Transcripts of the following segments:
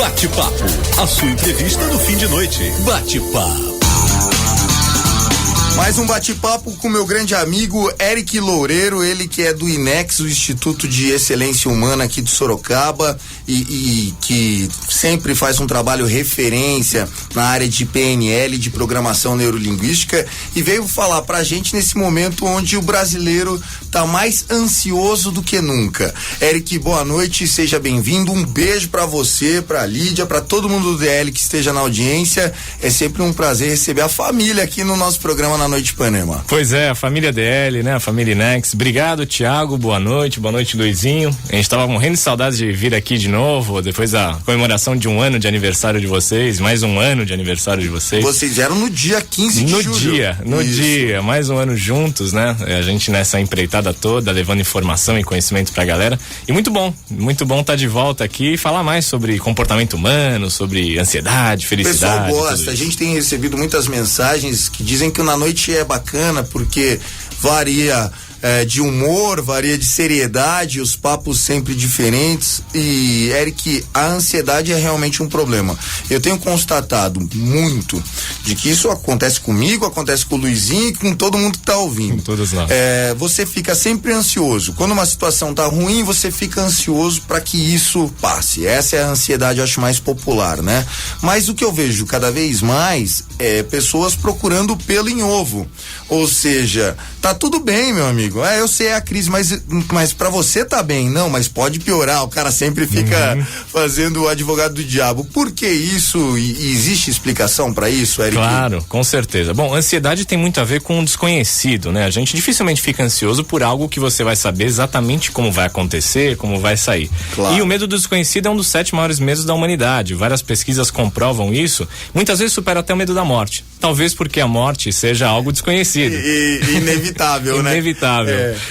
Bate-papo, a sua entrevista no fim de noite. Bate-papo. Mais um bate-papo com meu grande amigo Eric Loureiro, ele que é do INEX, o Instituto de Excelência Humana aqui de Sorocaba e que sempre faz um trabalho referência na área de PNL, de programação neurolinguística, e veio falar pra gente nesse momento onde o brasileiro tá mais ansioso do que nunca. Eric, boa noite, seja bem-vindo, um beijo pra você, pra Lídia, pra todo mundo do DL que esteja na audiência. É sempre um prazer receber a família aqui no nosso programa na Noite Ipanema. Pois é, a família DL, né? A família INEX. Obrigado, Thiago. Boa noite, Luizinho. A gente tava morrendo de saudades de vir aqui de novo, depois da comemoração de um ano de aniversário de vocês, mais um ano de aniversário de vocês. Vocês vieram no dia 15 de julho. No dia, mais um ano juntos, né? A gente nessa empreitada toda, levando informação e conhecimento pra galera. E muito bom tá de volta aqui e falar mais sobre comportamento humano, sobre ansiedade, felicidade. O pessoal gosta, a gente tem recebido muitas mensagens que dizem que na noite é bacana porque varia de humor, varia de seriedade, os papos sempre diferentes. E, Eric, a ansiedade é realmente um problema. Eu tenho constatado muito de que isso acontece comigo, acontece com o Luizinho e com todo mundo que tá ouvindo. Com todos nós. Você fica sempre ansioso. Quando uma situação tá ruim, você fica ansioso para que isso passe. Essa é a ansiedade, eu acho, mais popular, né? Mas o que eu vejo cada vez mais é pessoas procurando pelo em ovo. Ou seja, tá tudo bem, meu amigo. Eu sei a crise, mas pra você tá bem. Não, mas pode piorar. O cara sempre fica fazendo o advogado do diabo. Por que isso? E existe explicação pra isso, Eric? Claro, com certeza. Bom, ansiedade tem muito a ver com o desconhecido, né? A gente dificilmente fica ansioso por algo que você vai saber exatamente como vai acontecer, como vai sair. Claro. E o medo do desconhecido é um dos 7 maiores medos da humanidade. Várias pesquisas comprovam isso. Muitas vezes supera até o medo da morte. Talvez porque a morte seja algo desconhecido. Inevitável, né? Inevitável.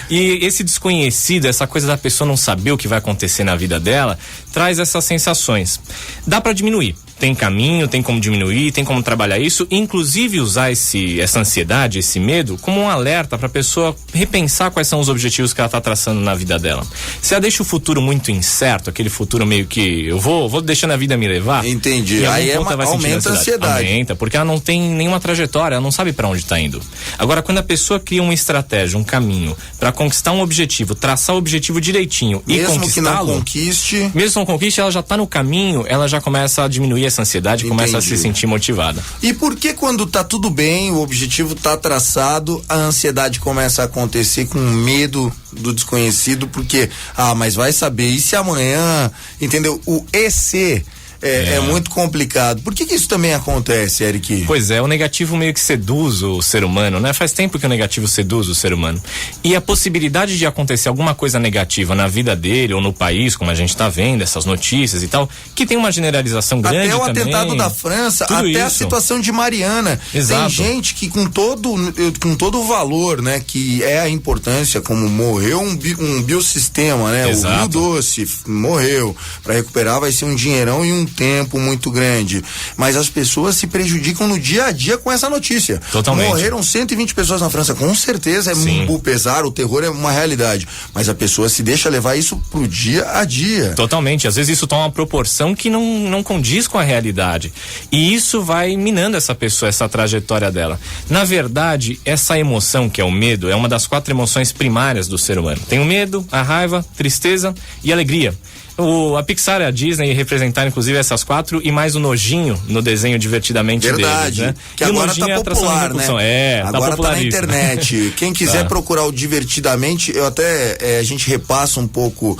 E esse desconhecido, essa coisa da pessoa não saber o que vai acontecer na vida dela, traz essas sensações. Dá pra diminuir. Tem caminho, tem como diminuir, tem como trabalhar isso, inclusive usar essa ansiedade, esse medo, como um alerta para a pessoa repensar quais são os objetivos que ela está traçando na vida dela. Se ela deixa o futuro muito incerto, aquele futuro meio que eu vou deixando a vida me levar. Entendi. Aí aumenta a ansiedade. Aumenta, porque ela não tem nenhuma trajetória, ela não sabe para onde está indo. Agora, quando a pessoa cria uma estratégia, um caminho para conquistar um objetivo, traçar o objetivo direitinho e conquistá-lo. Mesmo que não conquiste. Mesmo que não conquiste, ela já está no caminho, ela já começa a diminuir essa ansiedade, começa a se sentir motivada. E por que quando tá tudo bem, o objetivo tá traçado, a ansiedade começa a acontecer com medo do desconhecido? Porque, mas vai saber, e se amanhã, entendeu? O EC é muito complicado. Por que isso também acontece, Eric? Pois é, o negativo meio que seduz o ser humano, né? Faz tempo que o negativo seduz o ser humano. E a possibilidade de acontecer alguma coisa negativa na vida dele ou no país, como a gente tá vendo, essas notícias e tal, que tem uma generalização grande também. Até o atentado da França, até isso. A situação de Mariana. Exato. Tem gente que com todo o valor, né, que é a importância, como morreu um biossistema, né? Exato. O Rio Doce morreu. Para recuperar vai ser um dinheirão e um tempo muito grande, mas as pessoas se prejudicam no dia a dia com essa notícia. Totalmente. Morreram 120 pessoas na França, com certeza o pesar, o terror é uma realidade, mas a pessoa se deixa levar isso pro dia a dia. Totalmente, às vezes isso toma uma proporção que não condiz com a realidade, e isso vai minando essa pessoa, essa trajetória dela. Na verdade, essa emoção que é o medo, é uma das 4 emoções primárias do ser humano. Tem o medo, a raiva, tristeza e alegria. A Pixar e a Disney representaram inclusive essas 4 e mais o nojinho no desenho Divertidamente Verdade, deles, né? Que agora tá popular, né? Agora tá na internet. Quem quiser procurar o Divertidamente, eu até a gente repassa um pouco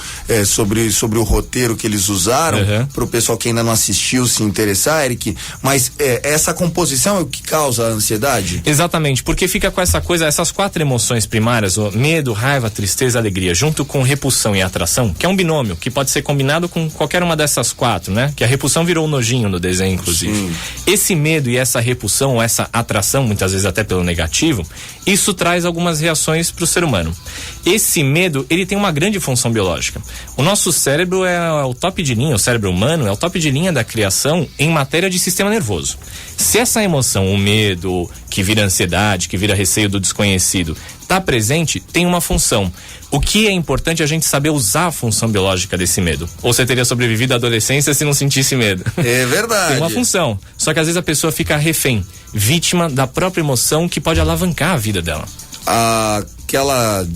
sobre o roteiro que eles usaram pro pessoal que ainda não assistiu se interessar, Eric, mas essa composição é o que causa a ansiedade? Exatamente, porque fica com essa coisa, essas 4 emoções primárias, o medo, raiva, tristeza, alegria, junto com repulsão e atração, que é um binômio, que pode ser combinado com qualquer uma dessas 4, né? Que a repulsão virou um nojinho no desenho, inclusive. Sim. Esse medo e essa repulsão, ou essa atração, muitas vezes até pelo negativo, isso traz algumas reações para o ser humano. Esse medo, ele tem uma grande função biológica. O nosso cérebro é o top de linha, o cérebro humano é o top de linha da criação em matéria de sistema nervoso. Se essa emoção, o medo, que vira ansiedade, que vira receio do desconhecido, está presente, tem uma função. O que é importante é a gente saber usar a função biológica desse medo. Ou você teria sobrevivido à adolescência se não sentisse medo. É verdade. Tem uma função. Só que às vezes a pessoa fica refém, vítima da própria emoção que pode alavancar a vida dela.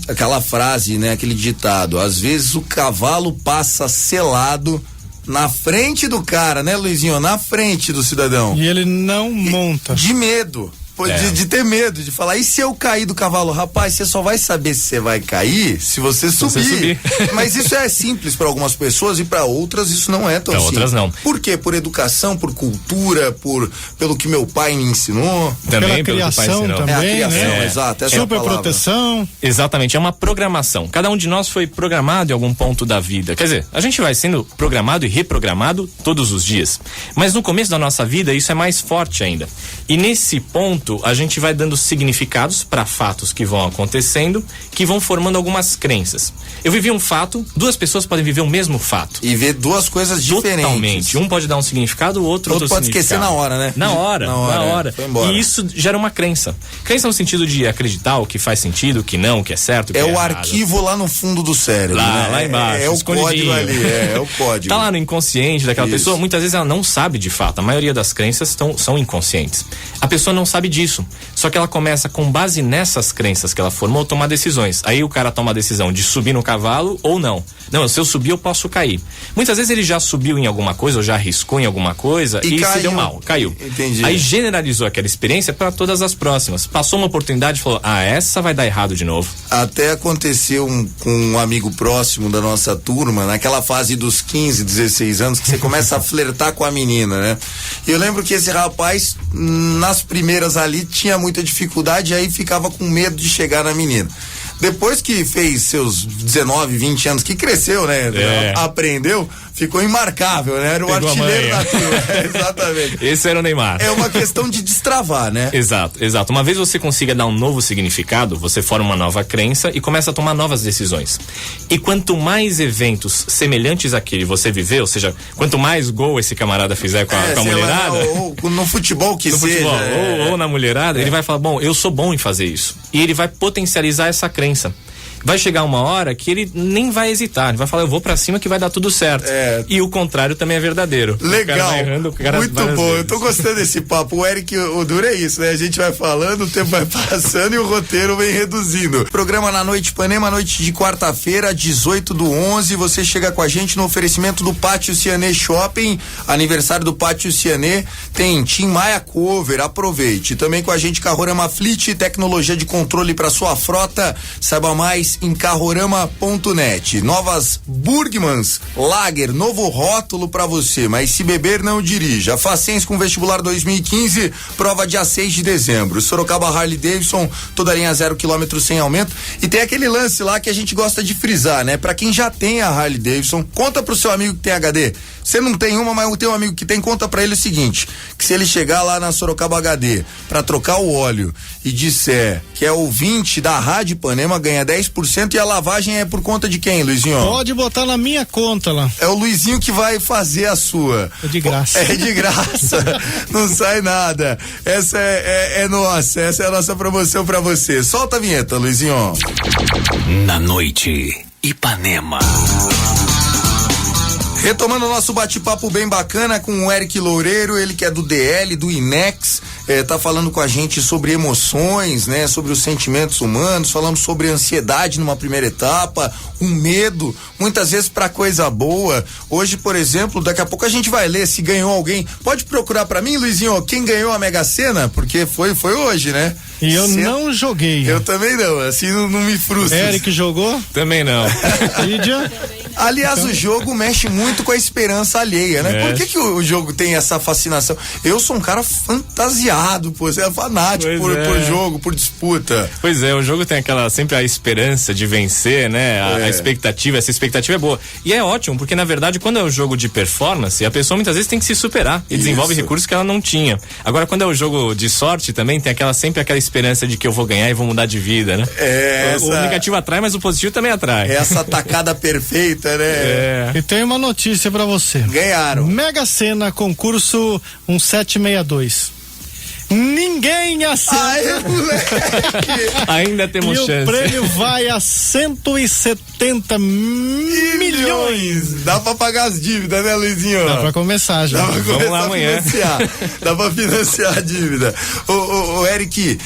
Aquela frase, né? Aquele ditado, às vezes o cavalo passa selado na frente do cara, né, Luizinho? Na frente do cidadão. E ele não monta. De medo. De ter medo, de falar, e se eu cair do cavalo? Rapaz, você só vai saber se você vai cair se você subir. Mas isso é simples para algumas pessoas e para outras isso não é tão simples. Para outras não. Por quê? Por educação, por cultura, pelo que meu pai me ensinou. Também pela criação também, a criação, né? Exato. Super proteção. Exatamente, é uma programação. Cada um de nós foi programado em algum ponto da vida. Quer dizer, a gente vai sendo programado e reprogramado todos os dias. Mas no começo da nossa vida isso é mais forte ainda. E nesse ponto a gente vai dando significados para fatos que vão acontecendo, que vão formando algumas crenças. Eu vivi um fato, duas pessoas podem viver o mesmo fato. E ver duas coisas diferentes. Totalmente. Um pode dar um significado, o outro pode esquecer na hora, né? Na hora. Foi embora. E isso gera uma crença. Crença no sentido de acreditar o que faz sentido, o que não, o que é certo, o que é errado. Arquivo lá no fundo do cérebro. Lá embaixo. É o código ali, é o código. Tá lá no inconsciente daquela pessoa, muitas vezes ela não sabe de fato. A maioria das crenças são inconscientes. A pessoa não sabe disso. Só que ela começa, com base nessas crenças que ela formou, a tomar decisões. Aí o cara toma a decisão de subir no cavalo ou não. Não, se eu subir eu posso cair. Muitas vezes ele já subiu em alguma coisa ou já arriscou em alguma coisa e se deu mal, caiu. Entendi. Aí generalizou aquela experiência para todas as próximas. Passou uma oportunidade e falou, essa vai dar errado de novo. Até aconteceu com um amigo próximo da nossa turma, naquela fase dos 15, 16 anos, que você começa a flertar com a menina, né? E eu lembro que esse rapaz, nas primeiras ali, tinha muita dificuldade e aí ficava com medo de chegar na menina. Depois que fez seus 19, 20 anos, que cresceu, né? Aprendeu, ficou imarcável, né? Era o artilheiro da turma. Exatamente. Esse era o Neymar. É uma questão de destravar, né? Exato. Uma vez você consiga dar um novo significado, você forma uma nova crença e começa a tomar novas decisões. E quanto mais eventos semelhantes àquele você viver, ou seja, quanto mais gol esse camarada fizer com a mulherada... Ou no futebol que no seja. Futebol, ou na mulherada, ele vai falar, bom, eu sou bom em fazer isso. E ele vai potencializar essa crença. Vai chegar uma hora que ele nem vai hesitar, ele vai falar, eu vou pra cima que vai dar tudo certo. E o contrário também é verdadeiro. Legal, muito bom, eu tô gostando desse papo. O Eric, o duro é isso, né? A gente vai falando, o tempo vai passando e o roteiro vem reduzindo. Programa na Noite Ipanema, noite de quarta-feira, 18/11, você chega com a gente no oferecimento do Pátio Cianê Shopping, aniversário do Pátio Cianê, tem Tim Maia Cover, aproveite. Também com a gente Carrorama Fleet, tecnologia de controle para sua frota, saiba mais em carrorama.net. Novas Burgmans Lager, novo rótulo pra você, mas se beber não dirija. Facens com vestibular 2015, prova dia 6 de dezembro. Sorocaba Harley Davidson, toda linha 0 km sem aumento. E tem aquele lance lá que a gente gosta de frisar, né? Pra quem já tem a Harley Davidson, conta pro seu amigo que tem HD. Você não tem uma, mas tem um amigo que tem, conta pra ele o seguinte, que se ele chegar lá na Sorocaba HD pra trocar o óleo e disser que é ouvinte da Rádio Ipanema, ganha 10% e a lavagem é por conta de quem, Luizinho? Pode botar na minha conta lá. É o Luizinho que vai fazer a sua. É de graça. É de graça. Não sai nada. Essa é nossa, essa é a nossa promoção pra você. Solta a vinheta, Luizinho. Na Noite Ipanema. Retomando o nosso bate-papo bem bacana com o Eric Loureiro, ele que é do DL, do INEX, tá falando com a gente sobre emoções, né? Sobre os sentimentos humanos, falamos sobre ansiedade numa primeira etapa, um medo, muitas vezes pra coisa boa. Hoje, por exemplo, daqui a pouco a gente vai ler se ganhou alguém. Pode procurar pra mim, Luizinho, quem ganhou a Mega Sena? Porque foi hoje, né? E eu não joguei. Eu também não, assim não me frustra. Eric jogou? Também não. Lídia? Aliás, o jogo mexe muito com a esperança alheia, né? Por que o jogo tem essa fascinação? Eu sou um cara fantasiado, pô, você é fanático por jogo, por disputa. Pois é, o jogo tem sempre a esperança de vencer, né? A expectativa, essa expectativa é boa. E é ótimo, porque na verdade, quando é um jogo de performance, a pessoa muitas vezes tem que se superar e desenvolve recursos que ela não tinha. Agora, quando é um jogo de sorte também, tem sempre aquela esperança de que eu vou ganhar e vou mudar de vida, né? O negativo atrai, mas o positivo também atrai. Essa tacada perfeita, né? E tem uma notícia pra você. Ganharam. Mega Sena, concurso 1762. Ninguém acerta. Aê, moleque! Ainda temos E chance. o prêmio vai a 170 milhões. Dá pra pagar as dívidas, né, Luizinho? Dá pra começar já. Dá pra Vamos começar lá a amanhã. financiar. Dá pra financiar a dívida. Ô, Eric,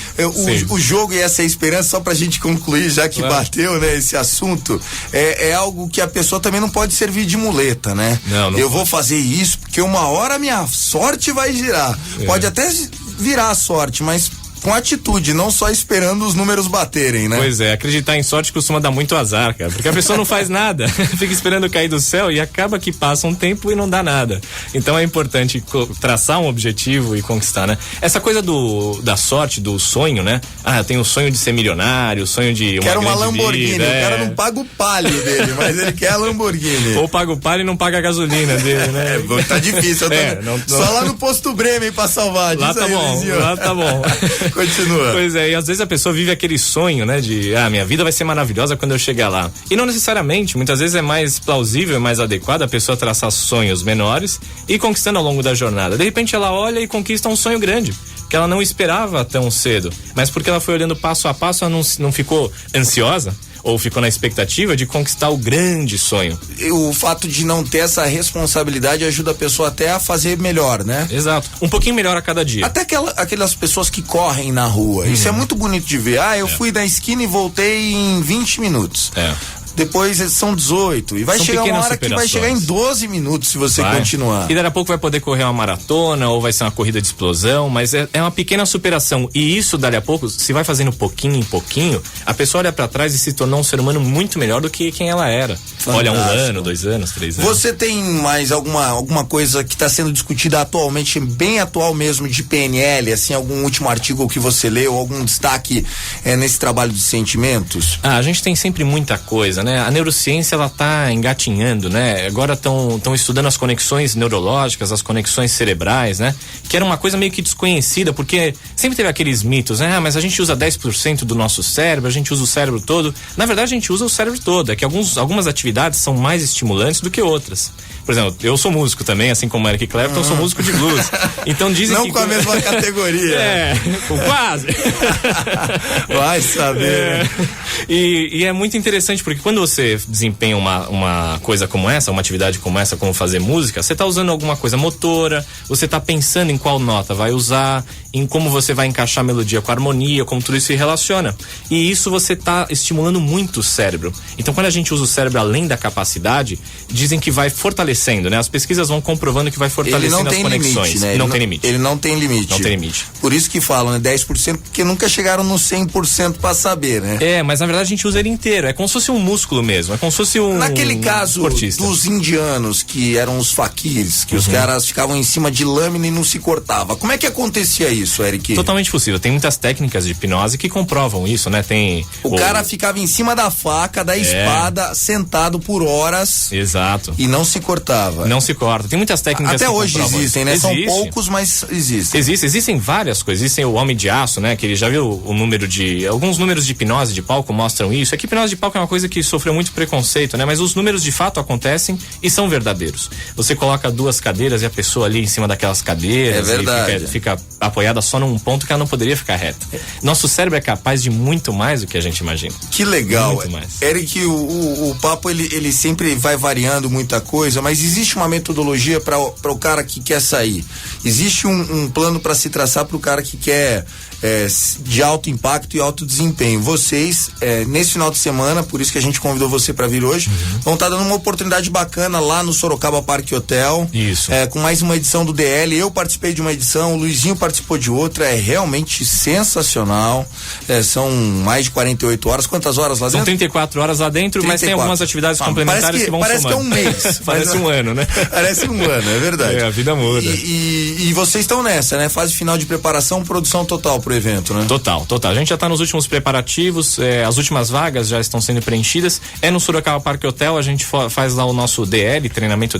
o jogo e essa esperança, só pra gente concluir, já que Claro. bateu, né, esse assunto, é algo que a pessoa também não pode servir de muleta, né? Não Eu vou fazer isso porque uma hora a minha sorte vai girar. Pode até virar a sorte, mas com atitude, não só esperando os números baterem, né? Pois é, acreditar em sorte costuma dar muito azar, cara, porque a pessoa não faz nada, fica esperando cair do céu e acaba que passa um tempo e não dá nada. Então é importante traçar um objetivo e conquistar, né? Essa coisa da sorte, do sonho, né? Ah, eu tenho o sonho de ser milionário, o sonho de Quero uma grande Lamborghini, vida, o cara não paga o palio dele, mas ele quer a Lamborghini. Ou paga o palio e não paga a gasolina dele, né? Tá difícil, só lá no posto Bremen pra salvar. Lá tá bom, Luizinho. lá tá bom. Continua. Pois é, e às vezes a pessoa vive aquele sonho, né, de, minha vida vai ser maravilhosa quando eu chegar lá. E não necessariamente, muitas vezes é mais plausível e mais adequado a pessoa traçar sonhos menores e ir conquistando ao longo da jornada. De repente ela olha e conquista um sonho grande, que ela não esperava tão cedo, mas porque ela foi olhando passo a passo, ela não ficou ansiosa, ou ficou na expectativa de conquistar o grande sonho. O fato de não ter essa responsabilidade ajuda a pessoa até a fazer melhor, né? Exato. Um pouquinho melhor a cada dia. Até aquelas pessoas que correm na rua. Isso é muito bonito de ver. Eu fui da esquina e voltei em 20 minutos. Depois são 18. E vai São chegar uma pequenas hora que vai chegar em 12 minutos se você continuar. E daqui a pouco vai poder correr uma maratona ou vai ser uma corrida de explosão, mas é uma pequena superação. E isso, daqui a pouco, se vai fazendo pouquinho em pouquinho, a pessoa olha pra trás e se tornou um ser humano muito melhor do que quem ela era. Fantástico. Olha, 1 ano, 2 anos, 3 anos. Você tem mais alguma coisa que está sendo discutida atualmente, bem atual mesmo, de PNL, assim, algum último artigo que você leu, algum destaque nesse trabalho de sentimentos? A gente tem sempre muita coisa, né? A neurociência, ela tá engatinhando, né? Agora estão estudando as conexões neurológicas, as conexões cerebrais, né? Que era uma coisa meio que desconhecida, porque sempre teve aqueles mitos, né? Mas a gente usa 10% do nosso cérebro, a gente usa o cérebro todo. Na verdade, a gente usa o cérebro todo. É que algumas atividades são mais estimulantes do que outras. Por exemplo, eu sou músico também, assim como o Eric Clapton, eu sou músico de blues. Então dizem não que... com a mesma categoria. Quase. Vai saber. E é muito interessante, porque quando você desempenha uma coisa como essa, uma atividade como essa, como fazer música, você tá usando alguma coisa motora, você tá pensando em qual nota vai usar, em como você vai encaixar a melodia com a harmonia, como tudo isso se relaciona. E isso você tá estimulando muito o cérebro. Então quando a gente usa o cérebro além da capacidade, dizem que vai fortalecendo, né? As pesquisas vão comprovando que vai fortalecendo as conexões. Limite, né? Não tem limite. Ele não tem limite. Não tem limite. Por isso que falam, né? 10%, porque nunca chegaram no 100% pra saber, né? Mas na verdade a gente usa ele inteiro. É como se fosse um músculo mesmo. É como se fosse um Naquele caso esportista. Dos indianos, que eram os faquires, que os caras ficavam em cima de lâmina e não se cortava. Como é que acontecia isso, Eric? Totalmente possível. Tem muitas técnicas de hipnose que comprovam isso, né? Tem o cara ficava em cima da faca, da espada, sentado por horas. Exato. E não se cortava. Não se corta. Tem muitas técnicas até que hoje comprovam. existem, né? São poucos, mas existem. Existem várias coisas. Existem o Homem de Aço, né? Que ele já viu o número de... Alguns números de hipnose de palco mostram isso. É que hipnose de palco é uma coisa que sofreu muito preconceito, né? Mas os números de fato acontecem e são verdadeiros. Você coloca 2 cadeiras e a pessoa ali em cima daquelas cadeiras. É verdade. E fica apoiada só num ponto que ela não poderia ficar reta. Nosso cérebro é capaz de muito mais do que a gente imagina. Que legal. Muito mais. Eric, o papo ele sempre vai variando muita coisa, mas existe uma metodologia para o cara que quer sair. Existe um plano para se traçar para o cara que quer de alto impacto e alto desempenho. Vocês, nesse final de semana, por isso que a gente convidou você para vir hoje, vão estar dando uma oportunidade bacana lá no Sorocaba Parque Hotel. Isso. Com mais uma edição do DL. Eu participei de uma edição, o Luizinho participou de outra. É realmente sensacional. São mais de 48 horas. Quantas horas lá dentro? São 34 horas lá dentro, 34. Mas tem algumas atividades complementares que vão parece somando. Que é um mês. Parece um ano, né? Parece um ano, é verdade. A vida muda. E vocês estão nessa, né? Fase final de preparação, produção total pro pro evento, né? Total. A gente já tá nos últimos preparativos, as últimas vagas já estão sendo preenchidas. É no Sorocaba Parque Hotel, a gente faz lá o nosso DL, treinamento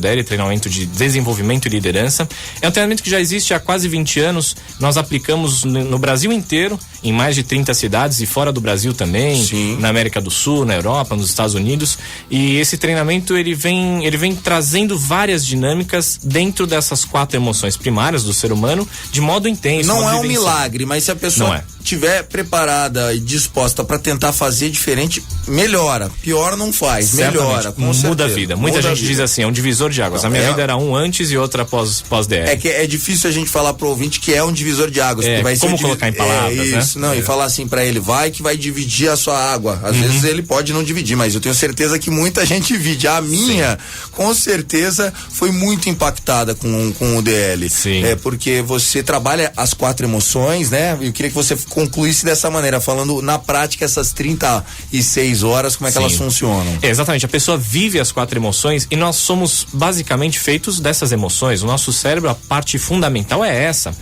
de desenvolvimento e liderança. É um treinamento que já existe há quase 20 anos, nós aplicamos no Brasil inteiro, em mais de 30 cidades e fora do Brasil também. Sim. Na América do Sul, na Europa, nos Estados Unidos. E esse treinamento, ele vem trazendo várias dinâmicas dentro dessas 4 emoções primárias do ser humano, de modo intenso. Não é um milagre, mas se a pessoa estiver preparada e disposta para tentar fazer diferente, melhora. Pior não faz, certamente. Melhora. Muda a vida. Muita gente diz assim, é um divisor de águas. A minha vida era um antes e outra pós-DR. É que é difícil a gente falar pro ouvinte que é um divisor de águas. Porque vai como colocar em palavras, isso, né? Não, e falar assim para ele, que vai dividir a sua água. Às vezes ele pode não dividir, mas eu tenho certeza que muita gente divide. A minha, com certeza, foi muito impactada com o DL. Sim. Porque você trabalha as 4 emoções, né? Eu queria que você concluísse dessa maneira, falando na prática essas 36 horas, como é que elas funcionam. Exatamente, a pessoa vive as 4 emoções e nós somos basicamente feitos dessas emoções. O nosso cérebro, a parte fundamental é essa.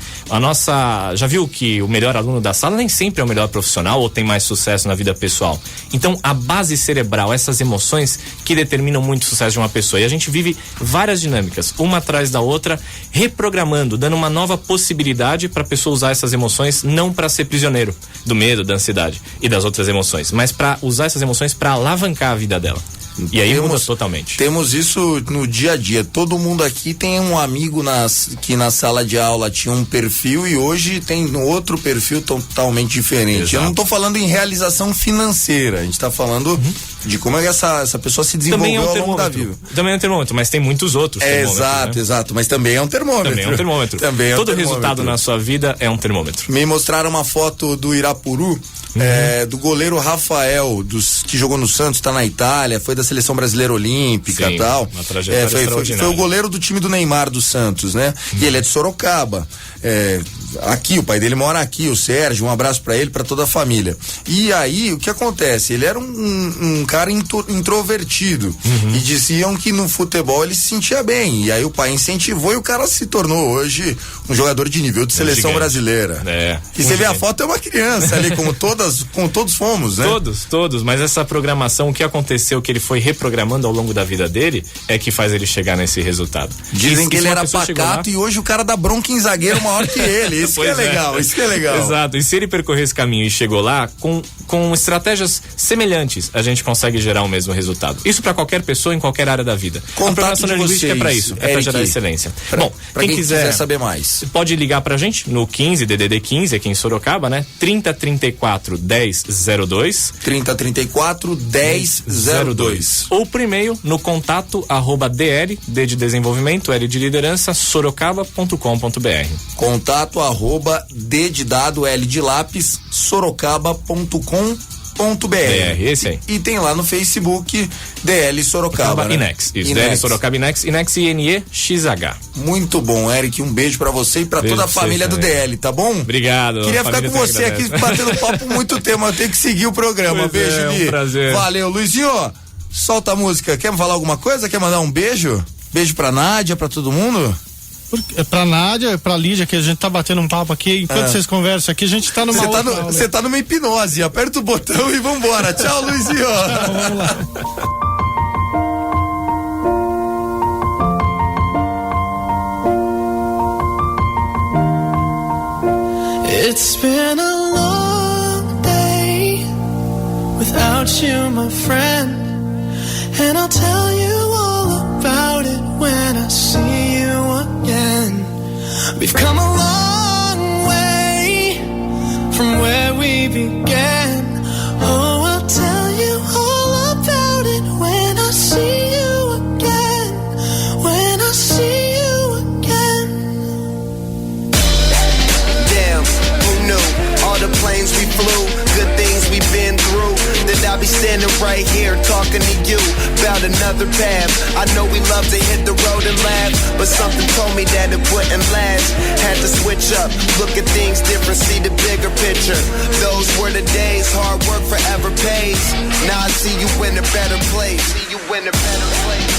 Já viu que o melhor aluno da sala nem sempre é o melhor profissional ou tem mais sucesso na vida pessoal. Então, a base cerebral, essas emoções que determinam muito o sucesso de uma pessoa. E a gente vive várias dinâmicas, uma atrás da outra, reprogramando, dando uma nova possibilidade para a pessoa usar essas emoções, não para ser prisioneiro do medo, da ansiedade e das outras emoções, mas para usar essas emoções para alavancar a vida dela. E aí muda totalmente. Temos isso no dia a dia. Todo mundo aqui tem um amigo que na sala de aula tinha um perfil e hoje tem outro perfil totalmente diferente. Exato. Eu não tô falando em realização financeira, a gente tá falando de como é que essa pessoa se desenvolveu ao longo da vida. Também é um termômetro, mas tem muitos outros termômetros. Exato, mas também é um termômetro. Todo resultado na sua vida é um termômetro. Me mostraram uma foto do Irapuru, do goleiro Rafael, que jogou no Santos, tá na Itália, foi da seleção brasileira olímpica e tal. Uma trajetória foi o goleiro do time do Neymar do Santos, né? E ele é de Sorocaba. Aqui, o pai dele mora aqui, o Sérgio, um abraço pra ele, pra toda a família. E aí, o que acontece? Ele era um cara introvertido. E diziam que no futebol ele se sentia bem. E aí o pai incentivou e o cara se tornou hoje um jogador de nível de seleção brasileira. E você vê a foto, é uma criança ali, como todos fomos, né? Todos, mas essa programação, o que aconteceu, que ele foi reprogramando ao longo da vida dele, é que faz ele chegar nesse resultado. Dizem que ele era pacato e hoje o cara dá bronca em zagueiro maior que ele. Isso que é legal. Exato, e se ele percorrer esse caminho e chegou lá, com estratégias semelhantes, a gente consegue gerar o mesmo resultado. Isso para qualquer pessoa em qualquer área da vida. A programação linguística é para isso, é para gerar excelência. Bom, pra quem quiser saber mais, pode ligar pra gente no 15 DDD 15 aqui em Sorocaba, né? 3034 1002. 3034 1002. Ou por e-mail no contato @dl, D de desenvolvimento, L de liderança, sorocaba.com.br. Contato @D de dado, L de lápis, sorocaba.com.br. Esse aí. E tem lá no Facebook DL Sorocaba, né? Inex, isso, DL Sorocaba Inex INEXH. Muito bom, Eric, um beijo pra você e pra toda a família do DL, tá bom? Obrigado. Queria ficar com você aqui batendo papo muito tempo, eu tenho que seguir o programa. Beijo, Li. Prazer. Valeu, Luizinho, solta a música, quer falar alguma coisa? Quer mandar um beijo? Beijo pra Nádia, pra todo mundo? Pra Nádia, pra Lídia, que a gente tá batendo um papo aqui, enquanto vocês conversam aqui, a gente tá numa Você tá numa hipnose, aperta o botão e vambora. Tchau, Luizinho. Vamos lá. It's been a long day without you, my friend, and I'll tell you all about it when I see you again. We've come a long way from where we began. Oh, I'll tell you all about it when I see you again. When I see you again. Damn, who knew? All the planes we flew, good things we've been through. That I'll be standing right here talking to you about another path. I know we love to hit the road and laugh, but something told me that it wouldn't last. Had to switch up, look at things different, see the bigger picture. Those were the days, hard work forever pays. Now I see you in a better place. See you in a better place.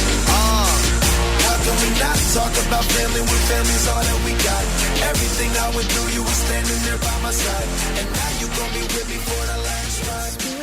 Welcome we not talk about family when family's all that we got? Everything I went through, you were standing there by my side. And now you gon' be with me for the last ride.